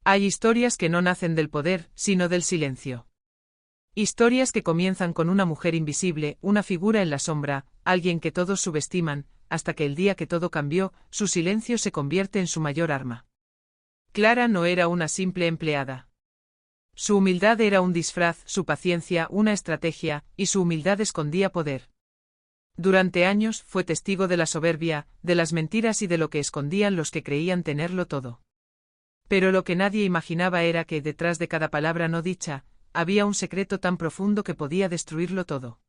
Hay historias que no nacen del poder, sino del silencio. Historias que comienzan con una mujer invisible, una figura en la sombra, alguien que todos subestiman, hasta que el día que todo cambió, su silencio se convierte en su mayor arma. Clara no era una simple empleada. Su humildad era un disfraz, su paciencia una estrategia, y su humildad escondía poder. Durante años fue testigo de la soberbia, de las mentiras y de lo que escondían los que creían tenerlo todo. Pero lo que nadie imaginaba era que detrás de cada palabra no dicha, había un secreto tan profundo que podía destruirlo todo.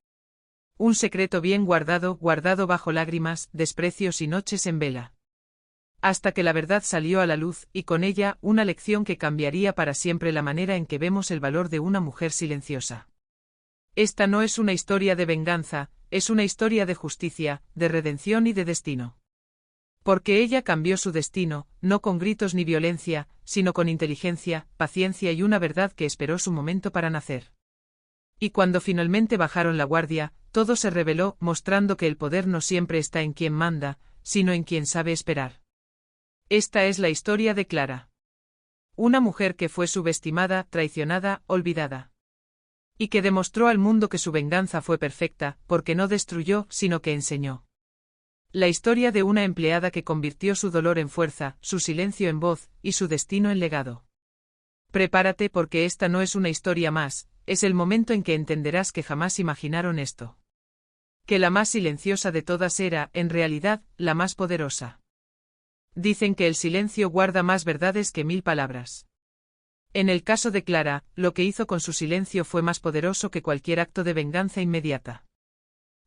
Un secreto bien guardado, guardado bajo lágrimas, desprecios y noches en vela. Hasta que la verdad salió a la luz, y con ella, una lección que cambiaría para siempre la manera en que vemos el valor de una mujer silenciosa. Esta no es una historia de venganza, es una historia de justicia, de redención y de destino. Porque ella cambió su destino, no con gritos ni violencia, sino con inteligencia, paciencia y una verdad que esperó su momento para nacer. Y cuando finalmente bajaron la guardia, todo se reveló, mostrando que el poder no siempre está en quien manda, sino en quien sabe esperar. Esta es la historia de Clara. Una mujer que fue subestimada, traicionada, olvidada. Y que demostró al mundo que su venganza fue perfecta, porque no destruyó, sino que enseñó. La historia de una empleada que convirtió su dolor en fuerza, su silencio en voz, y su destino en legado. Prepárate porque esta no es una historia más, es el momento en que entenderás que jamás imaginaron esto. Que la más silenciosa de todas era, en realidad, la más poderosa. Dicen que el silencio guarda más verdades que 1000 palabras. En el caso de Clara, lo que hizo con su silencio fue más poderoso que cualquier acto de venganza inmediata.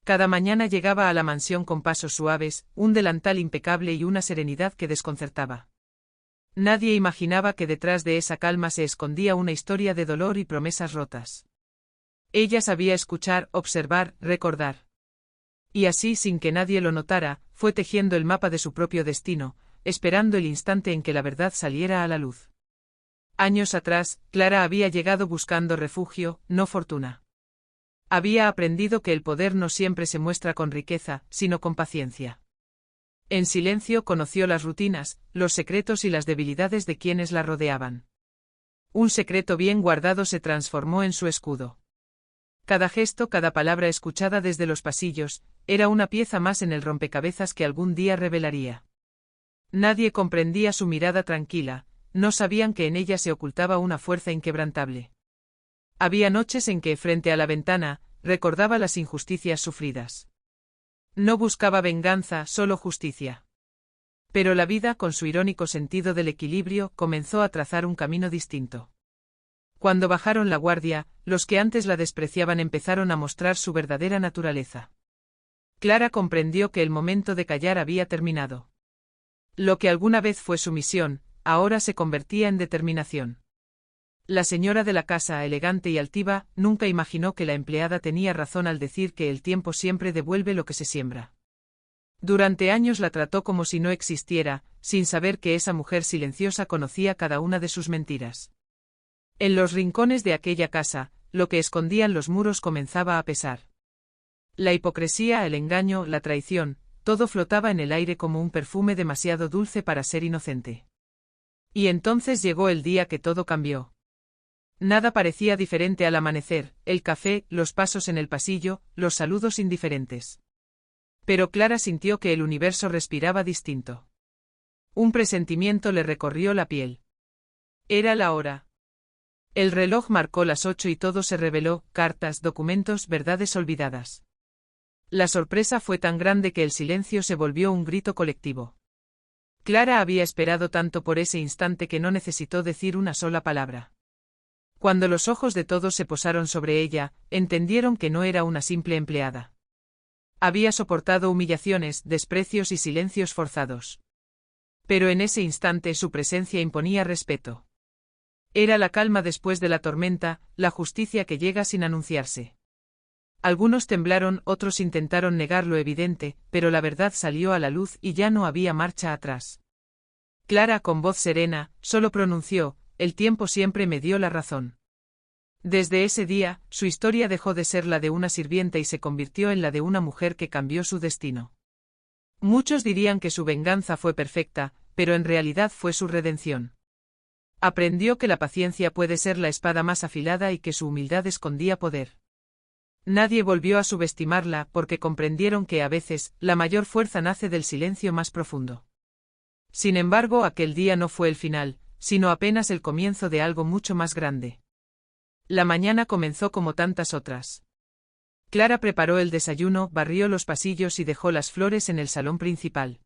Cada mañana llegaba a la mansión con pasos suaves, un delantal impecable y una serenidad que desconcertaba. Nadie imaginaba que detrás de esa calma se escondía una historia de dolor y promesas rotas. Ella sabía escuchar, observar, recordar. Y así, sin que nadie lo notara, fue tejiendo el mapa de su propio destino, esperando el instante en que la verdad saliera a la luz. Años atrás, Clara había llegado buscando refugio, no fortuna. Había aprendido que el poder no siempre se muestra con riqueza, sino con paciencia. En silencio conoció las rutinas, los secretos y las debilidades de quienes la rodeaban. Un secreto bien guardado se transformó en su escudo. Cada gesto, cada palabra escuchada desde los pasillos, era una pieza más en el rompecabezas que algún día revelaría. Nadie comprendía su mirada tranquila, no sabían que en ella se ocultaba una fuerza inquebrantable. Había noches en que, frente a la ventana, recordaba las injusticias sufridas. No buscaba venganza, solo justicia. Pero la vida, con su irónico sentido del equilibrio, comenzó a trazar un camino distinto. Cuando bajaron la guardia, los que antes la despreciaban empezaron a mostrar su verdadera naturaleza. Clara comprendió que el momento de callar había terminado. Lo que alguna vez fue sumisión, ahora se convertía en determinación. La señora de la casa, elegante y altiva, nunca imaginó que la empleada tenía razón al decir que el tiempo siempre devuelve lo que se siembra. Durante años la trató como si no existiera, sin saber que esa mujer silenciosa conocía cada una de sus mentiras. En los rincones de aquella casa, lo que escondían los muros comenzaba a pesar. La hipocresía, el engaño, la traición, todo flotaba en el aire como un perfume demasiado dulce para ser inocente. Y entonces llegó el día que todo cambió. Nada parecía diferente al amanecer, el café, los pasos en el pasillo, los saludos indiferentes. Pero Clara sintió que el universo respiraba distinto. Un presentimiento le recorrió la piel. Era la hora. El reloj marcó las 8 y todo se reveló, cartas, documentos, verdades olvidadas. La sorpresa fue tan grande que el silencio se volvió un grito colectivo. Clara había esperado tanto por ese instante que no necesitó decir una sola palabra. Cuando los ojos de todos se posaron sobre ella, entendieron que no era una simple empleada. Había soportado humillaciones, desprecios y silencios forzados. Pero en ese instante su presencia imponía respeto. Era la calma después de la tormenta, la justicia que llega sin anunciarse. Algunos temblaron, otros intentaron negar lo evidente, pero la verdad salió a la luz y ya no había marcha atrás. Clara, con voz serena, solo pronunció: «El tiempo siempre me dio la razón». Desde ese día, su historia dejó de ser la de una sirvienta y se convirtió en la de una mujer que cambió su destino. Muchos dirían que su venganza fue perfecta, pero en realidad fue su redención. Aprendió que la paciencia puede ser la espada más afilada y que su humildad escondía poder. Nadie volvió a subestimarla porque comprendieron que a veces, la mayor fuerza nace del silencio más profundo. Sin embargo, aquel día no fue el final, sino apenas el comienzo de algo mucho más grande. La mañana comenzó como tantas otras. Clara preparó el desayuno, barrió los pasillos y dejó las flores en el salón principal.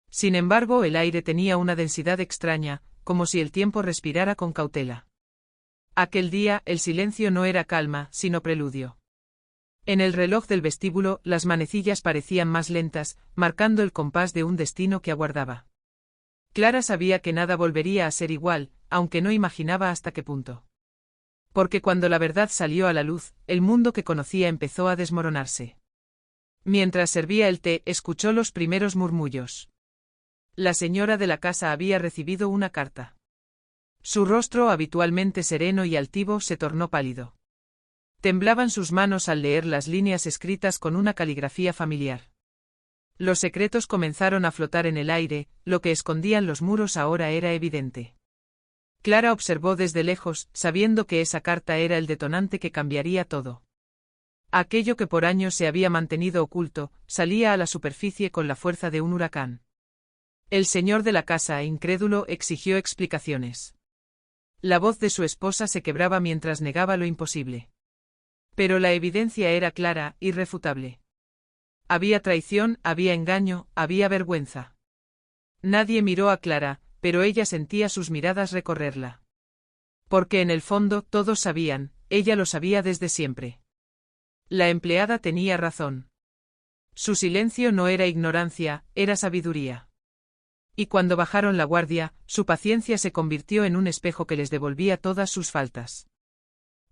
Sin embargo, el aire tenía una densidad extraña, como si el tiempo respirara con cautela. Aquel día, el silencio no era calma, sino preludio. En el reloj del vestíbulo, las manecillas parecían más lentas, marcando el compás de un destino que aguardaba. Clara sabía que nada volvería a ser igual, aunque no imaginaba hasta qué punto. Porque cuando la verdad salió a la luz, el mundo que conocía empezó a desmoronarse. Mientras servía el té, escuchó los primeros murmullos. La señora de la casa había recibido una carta. Su rostro, habitualmente sereno y altivo, se tornó pálido. Temblaban sus manos al leer las líneas escritas con una caligrafía familiar. Los secretos comenzaron a flotar en el aire, lo que escondían los muros ahora era evidente. Clara observó desde lejos, sabiendo que esa carta era el detonante que cambiaría todo. Aquello que por años se había mantenido oculto, salía a la superficie con la fuerza de un huracán. El señor de la casa, incrédulo, exigió explicaciones. La voz de su esposa se quebraba mientras negaba lo imposible. Pero la evidencia era clara, irrefutable. Había traición, había engaño, había vergüenza. Nadie miró a Clara, pero ella sentía sus miradas recorrerla. Porque en el fondo todos sabían, ella lo sabía desde siempre. La empleada tenía razón. Su silencio no era ignorancia, era sabiduría. Y cuando bajaron la guardia, su paciencia se convirtió en un espejo que les devolvía todas sus faltas.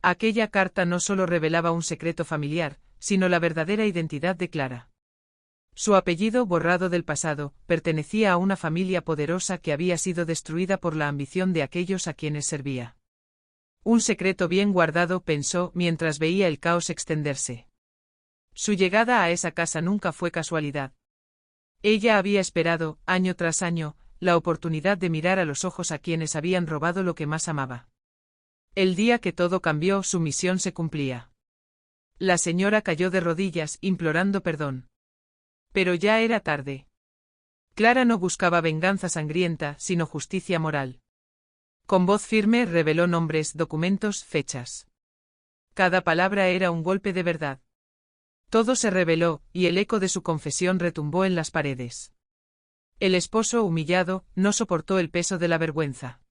Aquella carta no solo revelaba un secreto familiar, sino la verdadera identidad de Clara. Su apellido, borrado del pasado, pertenecía a una familia poderosa que había sido destruida por la ambición de aquellos a quienes servía. Un secreto bien guardado, pensó, mientras veía el caos extenderse. Su llegada a esa casa nunca fue casualidad. Ella había esperado, año tras año, la oportunidad de mirar a los ojos a quienes habían robado lo que más amaba. El día que todo cambió, su misión se cumplía. La señora cayó de rodillas, implorando perdón. Pero ya era tarde. Clara no buscaba venganza sangrienta, sino justicia moral. Con voz firme reveló nombres, documentos, fechas. Cada palabra era un golpe de verdad. Todo se reveló, y el eco de su confesión retumbó en las paredes. El esposo, humillado, no soportó el peso de la vergüenza.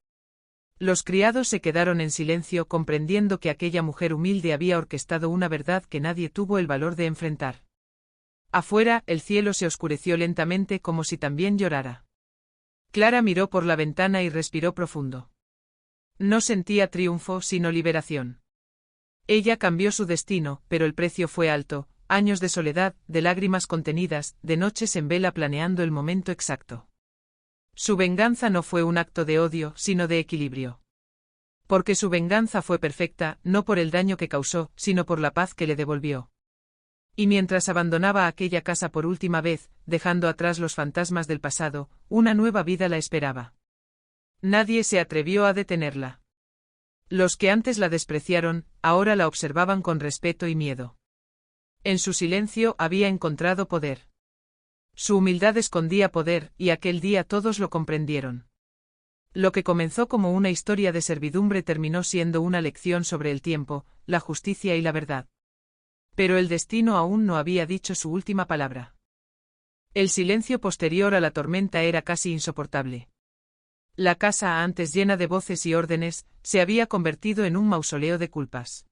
Los criados se quedaron en silencio, comprendiendo que aquella mujer humilde había orquestado una verdad que nadie tuvo el valor de enfrentar. Afuera, el cielo se oscureció lentamente como si también llorara. Clara miró por la ventana y respiró profundo. No sentía triunfo, sino liberación. Ella cambió su destino, pero el precio fue alto, años de soledad, de lágrimas contenidas, de noches en vela planeando el momento exacto. Su venganza no fue un acto de odio, sino de equilibrio. Porque su venganza fue perfecta, no por el daño que causó, sino por la paz que le devolvió. Y mientras abandonaba aquella casa por última vez, dejando atrás los fantasmas del pasado, una nueva vida la esperaba. Nadie se atrevió a detenerla. Los que antes la despreciaron, ahora la observaban con respeto y miedo. En su silencio había encontrado poder. Su humildad escondía poder, y aquel día todos lo comprendieron. Lo que comenzó como una historia de servidumbre terminó siendo una lección sobre el tiempo, la justicia y la verdad. Pero el destino aún no había dicho su última palabra. El silencio posterior a la tormenta era casi insoportable. La casa, antes llena de voces y órdenes, se había convertido en un mausoleo de culpas.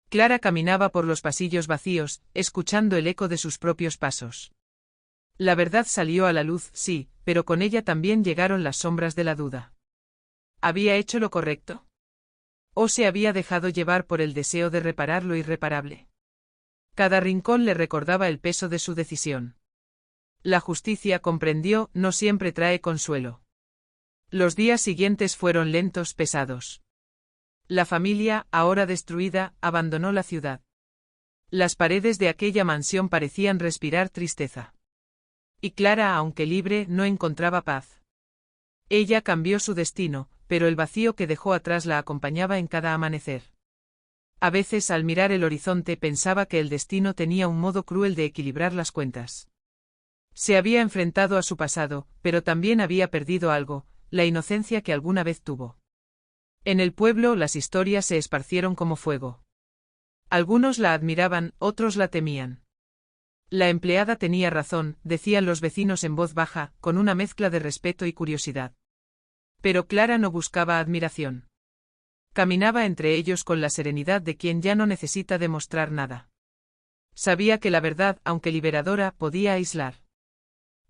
Clara caminaba por los pasillos vacíos, escuchando el eco de sus propios pasos. La verdad salió a la luz, sí, pero con ella también llegaron las sombras de la duda. ¿Había hecho lo correcto? ¿O se había dejado llevar por el deseo de reparar lo irreparable? Cada rincón le recordaba el peso de su decisión. La justicia, comprendió, no siempre trae consuelo. Los días siguientes fueron lentos, pesados. La familia, ahora destruida, abandonó la ciudad. Las paredes de aquella mansión parecían respirar tristeza. Y Clara, aunque libre, no encontraba paz. Ella cambió su destino, pero el vacío que dejó atrás la acompañaba en cada amanecer. A veces al mirar el horizonte pensaba que el destino tenía un modo cruel de equilibrar las cuentas. Se había enfrentado a su pasado, pero también había perdido algo, la inocencia que alguna vez tuvo. En el pueblo las historias se esparcieron como fuego. Algunos la admiraban, otros la temían. La empleada tenía razón, decían los vecinos en voz baja, con una mezcla de respeto y curiosidad. Pero Clara no buscaba admiración. Caminaba entre ellos con la serenidad de quien ya no necesita demostrar nada. Sabía que la verdad, aunque liberadora, podía aislar.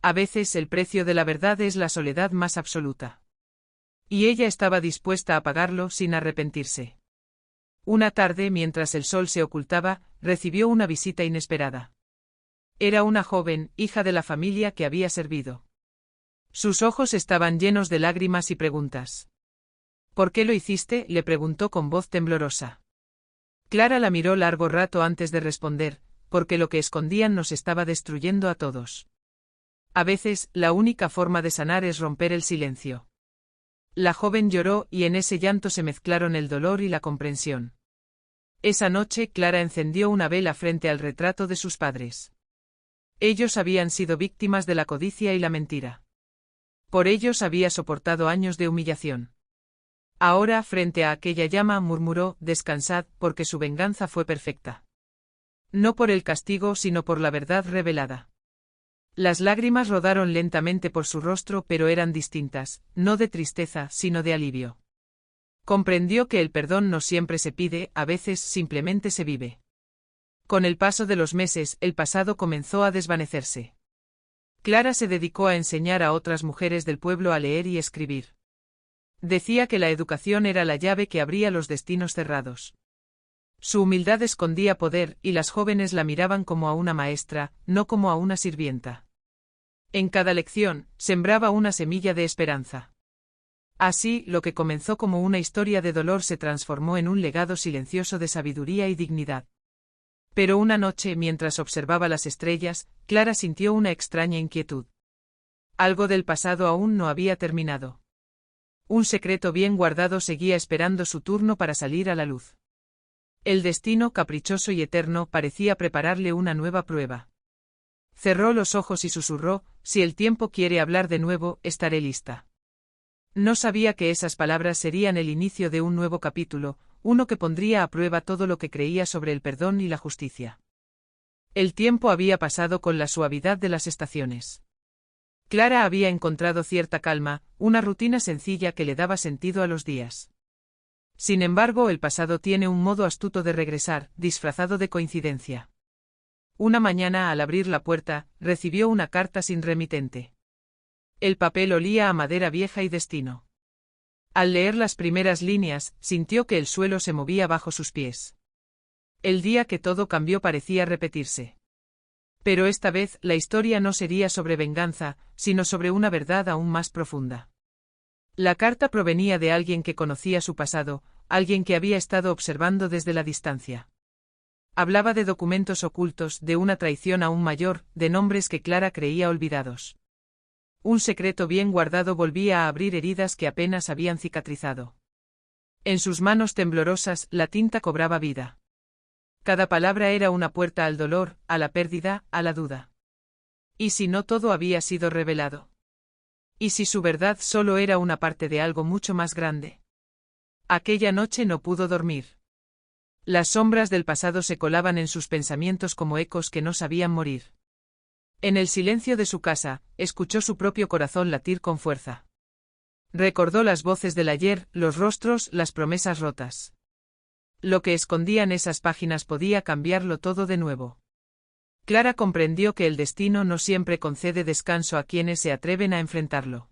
A veces el precio de la verdad es la soledad más absoluta. Y ella estaba dispuesta a pagarlo sin arrepentirse. Una tarde, mientras el sol se ocultaba, recibió una visita inesperada. Era una joven, hija de la familia que había servido. Sus ojos estaban llenos de lágrimas y preguntas. ¿Por qué lo hiciste?, le preguntó con voz temblorosa. Clara la miró largo rato antes de responder, porque lo que escondían nos estaba destruyendo a todos. A veces, la única forma de sanar es romper el silencio. La joven lloró y en ese llanto se mezclaron el dolor y la comprensión. Esa noche Clara encendió una vela frente al retrato de sus padres. Ellos habían sido víctimas de la codicia y la mentira. Por ellos había soportado años de humillación. Ahora, frente a aquella llama, murmuró: «Descansad, porque su venganza fue perfecta». No por el castigo, sino por la verdad revelada. Las lágrimas rodaron lentamente por su rostro, pero eran distintas, no de tristeza, sino de alivio. Comprendió que el perdón no siempre se pide, a veces simplemente se vive. Con el paso de los meses, el pasado comenzó a desvanecerse. Clara se dedicó a enseñar a otras mujeres del pueblo a leer y escribir. Decía que la educación era la llave que abría los destinos cerrados. Su humildad escondía poder, y las jóvenes la miraban como a una maestra, no como a una sirvienta. En cada lección, sembraba una semilla de esperanza. Así, lo que comenzó como una historia de dolor se transformó en un legado silencioso de sabiduría y dignidad. Pero una noche, mientras observaba las estrellas, Clara sintió una extraña inquietud. Algo del pasado aún no había terminado. Un secreto bien guardado seguía esperando su turno para salir a la luz. El destino, caprichoso y eterno, parecía prepararle una nueva prueba. Cerró los ojos y susurró: «Si el tiempo quiere hablar de nuevo, estaré lista». No sabía que esas palabras serían el inicio de un nuevo capítulo, uno que pondría a prueba todo lo que creía sobre el perdón y la justicia. El tiempo había pasado con la suavidad de las estaciones. Clara había encontrado cierta calma, una rutina sencilla que le daba sentido a los días. Sin embargo, el pasado tiene un modo astuto de regresar, disfrazado de coincidencia. Una mañana, al abrir la puerta, recibió una carta sin remitente. El papel olía a madera vieja y destino. Al leer las primeras líneas, sintió que el suelo se movía bajo sus pies. El día que todo cambió parecía repetirse. Pero esta vez, la historia no sería sobre venganza, sino sobre una verdad aún más profunda. La carta provenía de alguien que conocía su pasado, alguien que había estado observando desde la distancia. Hablaba de documentos ocultos, de una traición aún mayor, de nombres que Clara creía olvidados. Un secreto bien guardado volvía a abrir heridas que apenas habían cicatrizado. En sus manos temblorosas, la tinta cobraba vida. Cada palabra era una puerta al dolor, a la pérdida, a la duda. ¿Y si no todo había sido revelado? ¿Y si su verdad solo era una parte de algo mucho más grande? Aquella noche no pudo dormir. Las sombras del pasado se colaban en sus pensamientos como ecos que no sabían morir. En el silencio de su casa, escuchó su propio corazón latir con fuerza. Recordó las voces del ayer, los rostros, las promesas rotas. Lo que escondían esas páginas podía cambiarlo todo de nuevo. Clara comprendió que el destino no siempre concede descanso a quienes se atreven a enfrentarlo.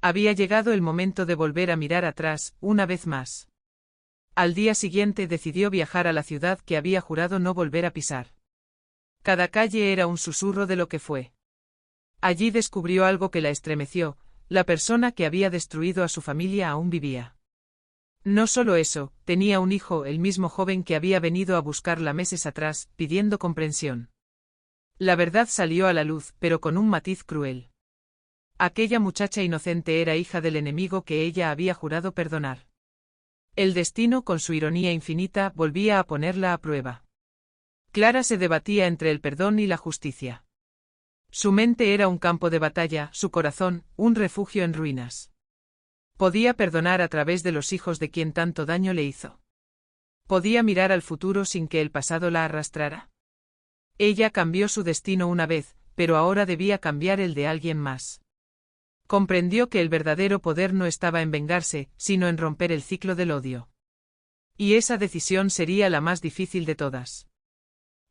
Había llegado el momento de volver a mirar atrás, una vez más. Al día siguiente decidió viajar a la ciudad que había jurado no volver a pisar. Cada calle era un susurro de lo que fue. Allí descubrió algo que la estremeció: la persona que había destruido a su familia aún vivía. No solo eso, tenía un hijo, el mismo joven que había venido a buscarla meses atrás, pidiendo comprensión. La verdad salió a la luz, pero con un matiz cruel. Aquella muchacha inocente era hija del enemigo que ella había jurado perdonar. El destino, con su ironía infinita, volvía a ponerla a prueba. Clara se debatía entre el perdón y la justicia. Su mente era un campo de batalla, su corazón, un refugio en ruinas. Podía perdonar a través de los hijos de quien tanto daño le hizo. Podía mirar al futuro sin que el pasado la arrastrara. Ella cambió su destino una vez, pero ahora debía cambiar el de alguien más. Comprendió que el verdadero poder no estaba en vengarse, sino en romper el ciclo del odio. Y esa decisión sería la más difícil de todas.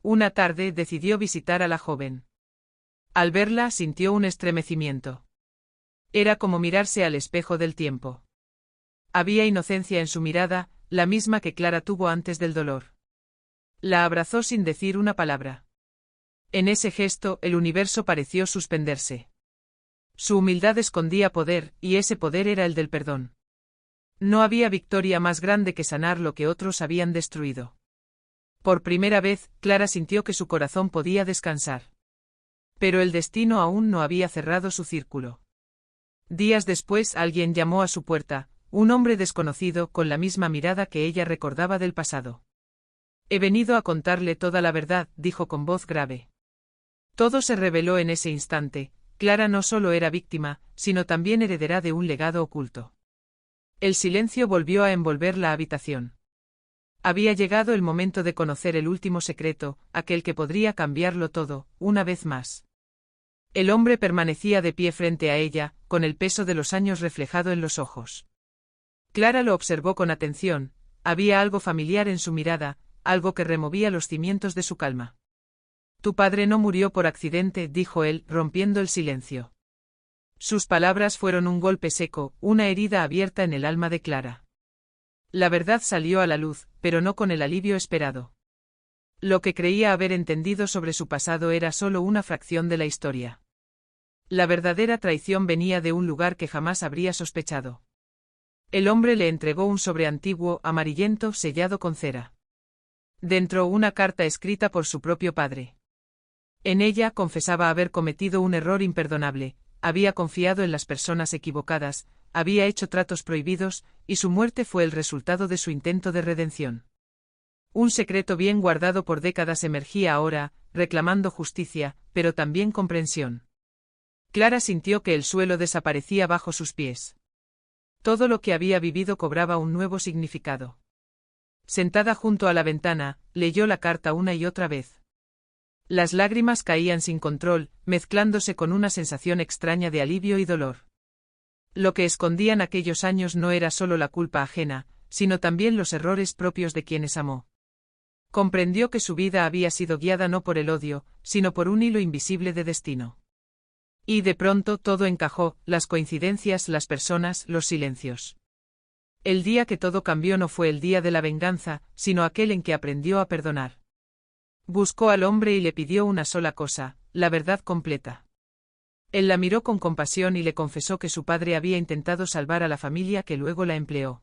Una tarde decidió visitar a la joven. Al verla sintió un estremecimiento. Era como mirarse al espejo del tiempo. Había inocencia en su mirada, la misma que Clara tuvo antes del dolor. La abrazó sin decir una palabra. En ese gesto, el universo pareció suspenderse. Su humildad escondía poder, y ese poder era el del perdón. No había victoria más grande que sanar lo que otros habían destruido. Por primera vez, Clara sintió que su corazón podía descansar. Pero el destino aún no había cerrado su círculo. Días después alguien llamó a su puerta, un hombre desconocido con la misma mirada que ella recordaba del pasado. He venido a contarle toda la verdad, dijo con voz grave. Todo se reveló en ese instante. Clara no solo era víctima, sino también heredera de un legado oculto. El silencio volvió a envolver la habitación. Había llegado el momento de conocer el último secreto, aquel que podría cambiarlo todo, una vez más. El hombre permanecía de pie frente a ella, con el peso de los años reflejado en los ojos. Clara lo observó con atención, había algo familiar en su mirada, algo que removía los cimientos de su calma. Tu padre no murió por accidente, dijo él, rompiendo el silencio. Sus palabras fueron un golpe seco, una herida abierta en el alma de Clara. La verdad salió a la luz, pero no con el alivio esperado. Lo que creía haber entendido sobre su pasado era solo una fracción de la historia. La verdadera traición venía de un lugar que jamás habría sospechado. El hombre le entregó un sobre antiguo, amarillento, sellado con cera. Dentro una carta escrita por su propio padre. En ella confesaba haber cometido un error imperdonable, había confiado en las personas equivocadas, había hecho tratos prohibidos, y su muerte fue el resultado de su intento de redención. Un secreto bien guardado por décadas emergía ahora, reclamando justicia, pero también comprensión. Clara sintió que el suelo desaparecía bajo sus pies. Todo lo que había vivido cobraba un nuevo significado. Sentada junto a la ventana, leyó la carta una y otra vez. Las lágrimas caían sin control, mezclándose con una sensación extraña de alivio y dolor. Lo que escondían aquellos años no era solo la culpa ajena, sino también los errores propios de quienes amó. Comprendió que su vida había sido guiada no por el odio, sino por un hilo invisible de destino. Y de pronto todo encajó, las coincidencias, las personas, los silencios. El día que todo cambió no fue el día de la venganza, sino aquel en que aprendió a perdonar. Buscó al hombre y le pidió una sola cosa, la verdad completa. Él la miró con compasión y le confesó que su padre había intentado salvar a la familia que luego la empleó.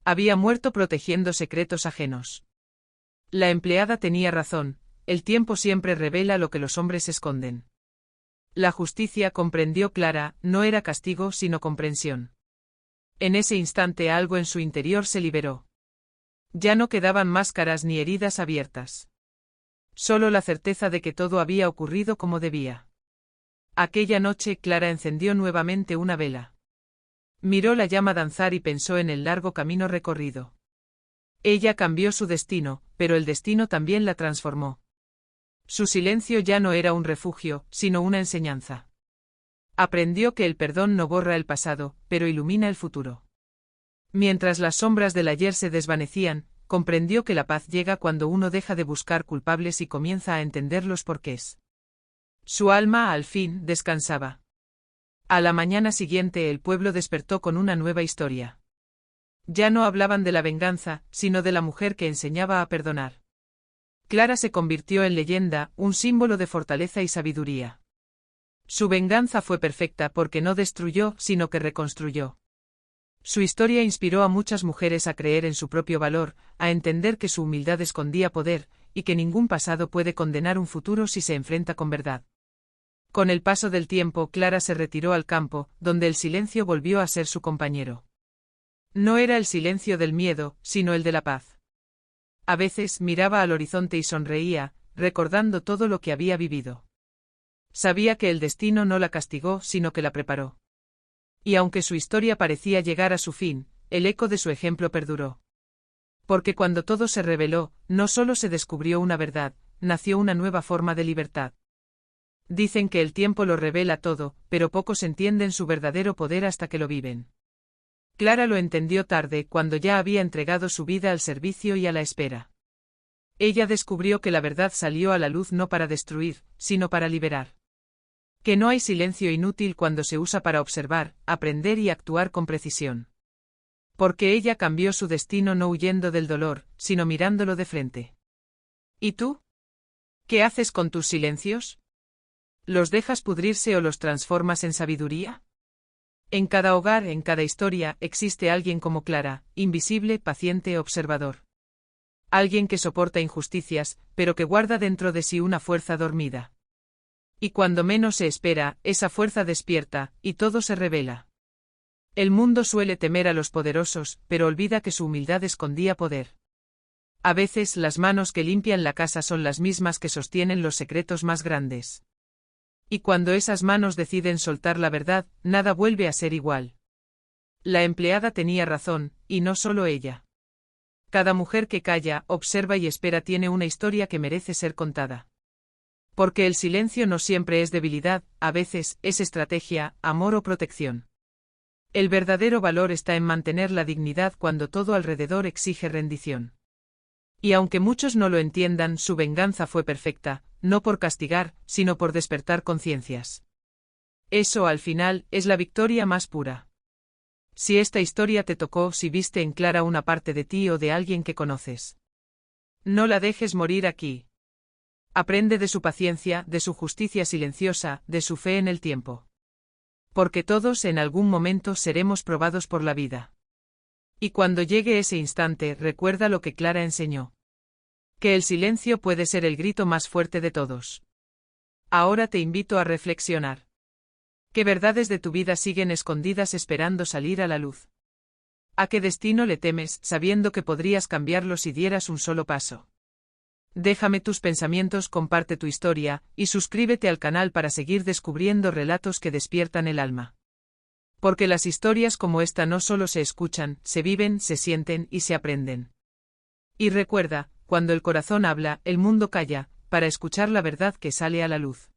Había muerto protegiendo secretos ajenos. La empleada tenía razón, el tiempo siempre revela lo que los hombres esconden. La justicia, comprendió Clara, no era castigo sino comprensión. En ese instante algo en su interior se liberó. Ya no quedaban máscaras ni heridas abiertas. Solo la certeza de que todo había ocurrido como debía. Aquella noche Clara encendió nuevamente una vela. Miró la llama danzar y pensó en el largo camino recorrido. Ella cambió su destino, pero el destino también la transformó. Su silencio ya no era un refugio, sino una enseñanza. Aprendió que el perdón no borra el pasado, pero ilumina el futuro. Mientras las sombras del ayer se desvanecían, comprendió que la paz llega cuando uno deja de buscar culpables y comienza a entender los porqués. Su alma, al fin, descansaba. A la mañana siguiente el pueblo despertó con una nueva historia. Ya no hablaban de la venganza, sino de la mujer que enseñaba a perdonar. Clara se convirtió en leyenda, un símbolo de fortaleza y sabiduría. Su venganza fue perfecta porque no destruyó, sino que reconstruyó. Su historia inspiró a muchas mujeres a creer en su propio valor, a entender que su humildad escondía poder, y que ningún pasado puede condenar un futuro si se enfrenta con verdad. Con el paso del tiempo, Clara se retiró al campo, donde el silencio volvió a ser su compañero. No era el silencio del miedo, sino el de la paz. A veces miraba al horizonte y sonreía, recordando todo lo que había vivido. Sabía que el destino no la castigó, sino que la preparó. Y aunque su historia parecía llegar a su fin, el eco de su ejemplo perduró. Porque cuando todo se reveló, no solo se descubrió una verdad, nació una nueva forma de libertad. Dicen que el tiempo lo revela todo, pero pocos entienden su verdadero poder hasta que lo viven. Clara lo entendió tarde, cuando ya había entregado su vida al servicio y a la espera. Ella descubrió que la verdad salió a la luz no para destruir, sino para liberar. Que no hay silencio inútil cuando se usa para observar, aprender y actuar con precisión. Porque ella cambió su destino no huyendo del dolor, sino mirándolo de frente. ¿Y tú? ¿Qué haces con tus silencios? ¿Los dejas pudrirse o los transformas en sabiduría? En cada hogar, en cada historia, existe alguien como Clara, invisible, paciente, observador. Alguien que soporta injusticias, pero que guarda dentro de sí una fuerza dormida. Y cuando menos se espera, esa fuerza despierta, y todo se revela. El mundo suele temer a los poderosos, pero olvida que su humildad escondía poder. A veces las manos que limpian la casa son las mismas que sostienen los secretos más grandes. Y cuando esas manos deciden soltar la verdad, nada vuelve a ser igual. La empleada tenía razón, y no solo ella. Cada mujer que calla, observa y espera tiene una historia que merece ser contada. Porque el silencio no siempre es debilidad, a veces es estrategia, amor o protección. El verdadero valor está en mantener la dignidad cuando todo alrededor exige rendición. Y aunque muchos no lo entiendan, su venganza fue perfecta, no por castigar, sino por despertar conciencias. Eso, al final, es la victoria más pura. Si esta historia te tocó, si viste en Clara una parte de ti o de alguien que conoces, no la dejes morir aquí. Aprende de su paciencia, de su justicia silenciosa, de su fe en el tiempo. Porque todos en algún momento seremos probados por la vida. Y cuando llegue ese instante, recuerda lo que Clara enseñó. Que el silencio puede ser el grito más fuerte de todos. Ahora te invito a reflexionar. ¿Qué verdades de tu vida siguen escondidas esperando salir a la luz? ¿A qué destino le temes, sabiendo que podrías cambiarlo si dieras un solo paso? Déjame tus pensamientos, comparte tu historia, y suscríbete al canal para seguir descubriendo relatos que despiertan el alma. Porque las historias como esta no solo se escuchan, se viven, se sienten y se aprenden. Y recuerda, cuando el corazón habla, el mundo calla, para escuchar la verdad que sale a la luz.